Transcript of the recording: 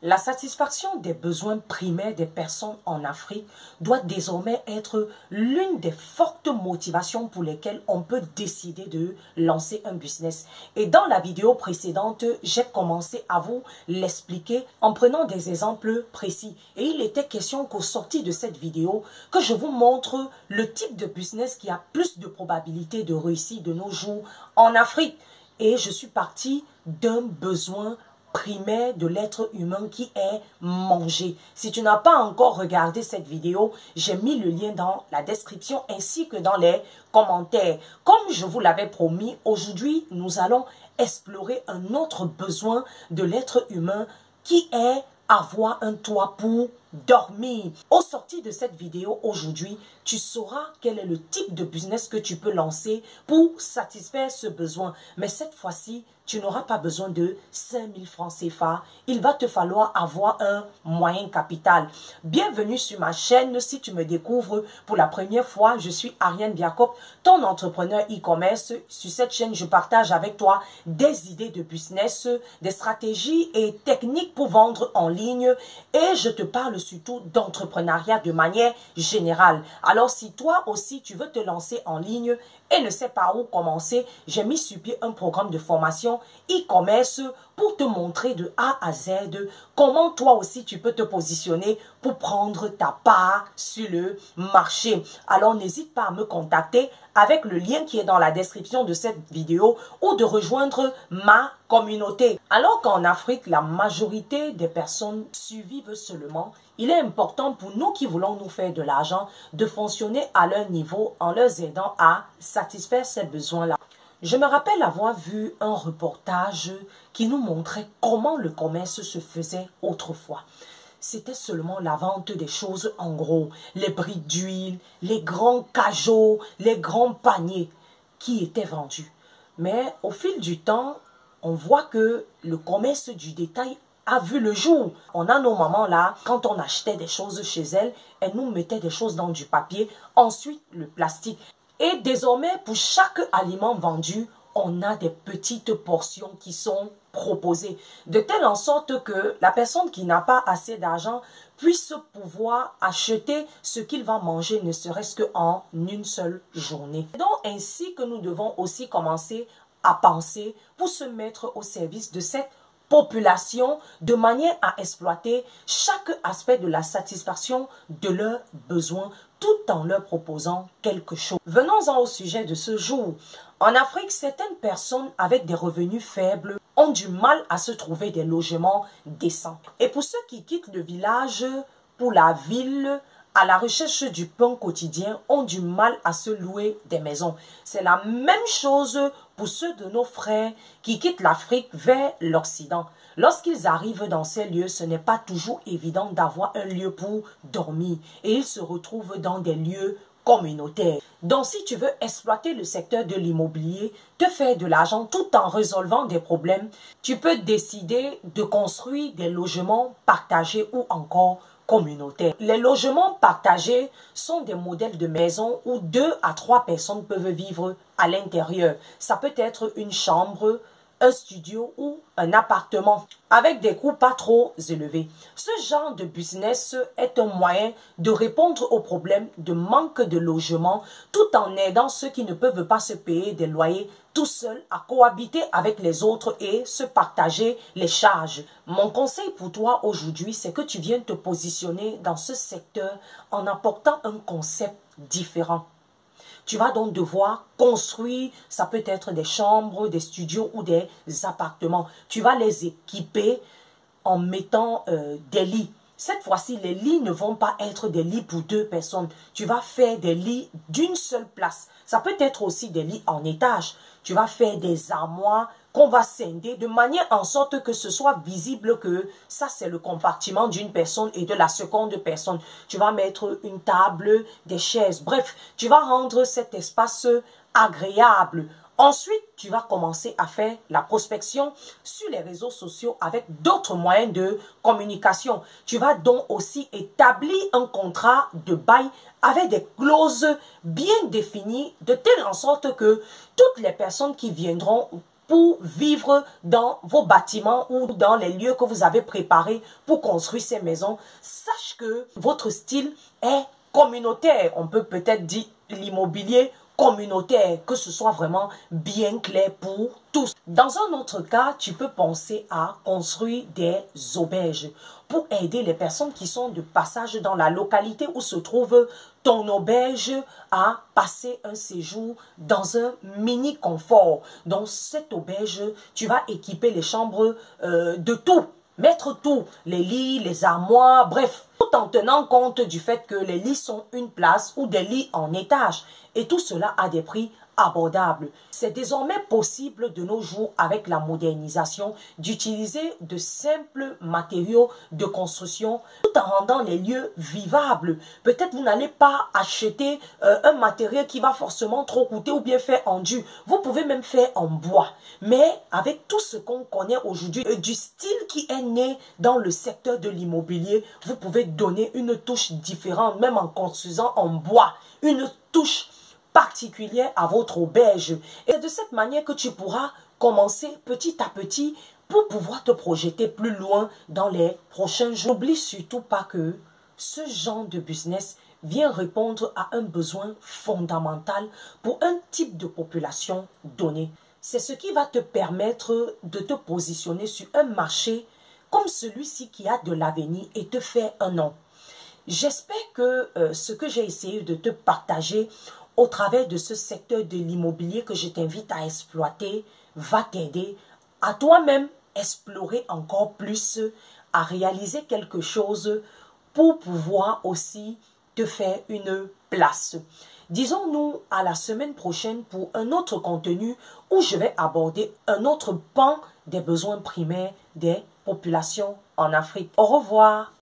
La satisfaction des besoins primaires des personnes en Afrique doit désormais être l'une des fortes motivations pour lesquelles on peut décider de lancer un business. Et dans la vidéo précédente, j'ai commencé à vous l'expliquer en prenant des exemples précis. Et il était question qu'au sorti de cette vidéo, que je vous montre le type de business qui a plus de probabilité de réussir de nos jours en Afrique. Et je suis partie d'un besoin primaire de l'être humain qui est manger. Si tu n'as pas encore regardé cette vidéo, j'ai mis le lien dans la description ainsi que dans les commentaires. Comme je vous l'avais promis, aujourd'hui, nous allons explorer un autre besoin de l'être humain qui est avoir un toit pour dormir. Au sorti de cette vidéo aujourd'hui, tu sauras quel est le type de business que tu peux lancer pour satisfaire ce besoin. Mais cette fois-ci, tu n'auras pas besoin de 5000 francs CFA. Il va te falloir avoir un moyen capital. Bienvenue sur ma chaîne. Si tu me découvres pour la première fois, je suis Ariane Biakop, ton entrepreneur e-commerce. Sur cette chaîne, je partage avec toi des idées de business, des stratégies et techniques pour vendre en ligne. Et je te parle surtout d'entrepreneuriat de manière générale. Alors, si toi aussi, tu veux te lancer en ligne et ne sais pas où commencer, j'ai mis sur pied un programme de formation e-commerce pour te montrer de A à Z comment toi aussi tu peux te positionner pour prendre ta part sur le marché. Alors n'hésite pas à me contacter avec le lien qui est dans la description de cette vidéo ou de rejoindre ma communauté. Alors qu'en Afrique, la majorité des personnes survivent seulement, il est important pour nous qui voulons nous faire de l'argent de fonctionner à leur niveau en leur aidant à satisfaire ces besoins-là. Je me rappelle avoir vu un reportage qui nous montrait comment le commerce se faisait autrefois. C'était seulement la vente des choses en gros, les briques d'huile, les grands cajots, les grands paniers qui étaient vendus. Mais au fil du temps, on voit que le commerce du détail a vu le jour. On a nos mamans là, quand on achetait des choses chez elles, elles nous mettaient des choses dans du papier, ensuite le plastique. Et désormais, pour chaque aliment vendu, on a des petites portions qui sont proposées. De telle en sorte que la personne qui n'a pas assez d'argent puisse pouvoir acheter ce qu'il va manger, ne serait-ce qu'en une seule journée. Donc, ainsi que nous devons aussi commencer à penser pour se mettre au service de cette population de manière à exploiter chaque aspect de la satisfaction de leurs besoins tout en leur proposant quelque chose. Venons-en au sujet de ce jour. En Afrique, certaines personnes avec des revenus faibles ont du mal à se trouver des logements décents. Et pour ceux qui quittent le village pour la ville, à la recherche du pain quotidien, ont du mal à se louer des maisons. C'est la même chose pour ceux de nos frères qui quittent l'Afrique vers l'Occident. Lorsqu'ils arrivent dans ces lieux, ce n'est pas toujours évident d'avoir un lieu pour dormir et ils se retrouvent dans des lieux communautaires. Donc, si tu veux exploiter le secteur de l'immobilier, te faire de l'argent tout en résolvant des problèmes, tu peux décider de construire des logements partagés ou encore communautaires. Les logements partagés sont des modèles de maisons où 2 à 3 personnes peuvent vivre à l'intérieur. Ça peut être une chambre, un studio ou un appartement avec des coûts pas trop élevés. Ce genre de business est un moyen de répondre aux problèmes de manque de logement tout en aidant ceux qui ne peuvent pas se payer des loyers tout seuls à cohabiter avec les autres et se partager les charges. Mon conseil pour toi aujourd'hui, c'est que tu viennes te positionner dans ce secteur en apportant un concept différent. Tu vas donc devoir construire, ça peut être des chambres, des studios ou des appartements. Tu vas les équiper en mettant des lits. Cette fois-ci, les lits ne vont pas être des lits pour 2 personnes. Tu vas faire des lits d'une seule place. Ça peut être aussi des lits en étage. Tu vas faire des armoires qu'on va scinder de manière en sorte que ce soit visible que ça c'est le compartiment d'une personne et de la seconde personne. Tu vas mettre une table, des chaises, bref, tu vas rendre cet espace agréable. Ensuite, tu vas commencer à faire la prospection sur les réseaux sociaux avec d'autres moyens de communication. Tu vas donc aussi établir un contrat de bail avec des clauses bien définies de telle en sorte que toutes les personnes qui viendront pour vivre dans vos bâtiments ou dans les lieux que vous avez préparés pour construire ces maisons, sache que votre style est communautaire. On peut peut-être dire l'immobilier communautaire, que ce soit vraiment bien clair pour tous. Dans un autre cas, tu peux penser à construire des auberges pour aider les personnes qui sont de passage dans la localité où se trouve ton auberge à passer un séjour dans un mini confort. Dans cette auberge, tu vas équiper les chambres de tout. Mettre tout, les lits, les armoires, bref, tout en tenant compte du fait que les lits sont une place ou des lits en étage. Et tout cela a des prix abordables. C'est désormais possible de nos jours avec la modernisation d'utiliser de simples matériaux de construction tout en rendant les lieux vivables. Peut-être vous n'allez pas acheter un matériel qui va forcément trop coûter ou bien faire en dur. Vous pouvez même faire en bois. Mais avec tout ce qu'on connaît aujourd'hui, du style qui est né dans le secteur de l'immobilier, vous pouvez donner une touche différente, même en construisant en bois, une touche particulière à votre auberge. Et c'est de cette manière que tu pourras commencer petit à petit pour pouvoir te projeter plus loin dans les prochains jours. N'oublie surtout pas que ce genre de business vient répondre à un besoin fondamental pour un type de population donné. C'est ce qui va te permettre de te positionner sur un marché comme celui-ci qui a de l'avenir et te faire un nom. J'espère que ce que j'ai essayé de te partager au travers de ce secteur de l'immobilier que je t'invite à exploiter va t'aider à toi-même explorer encore plus, à réaliser quelque chose pour pouvoir aussi te faire une place. Disons-nous à la semaine prochaine pour un autre contenu où je vais aborder un autre pan des besoins primaires des populations en Afrique. Au revoir.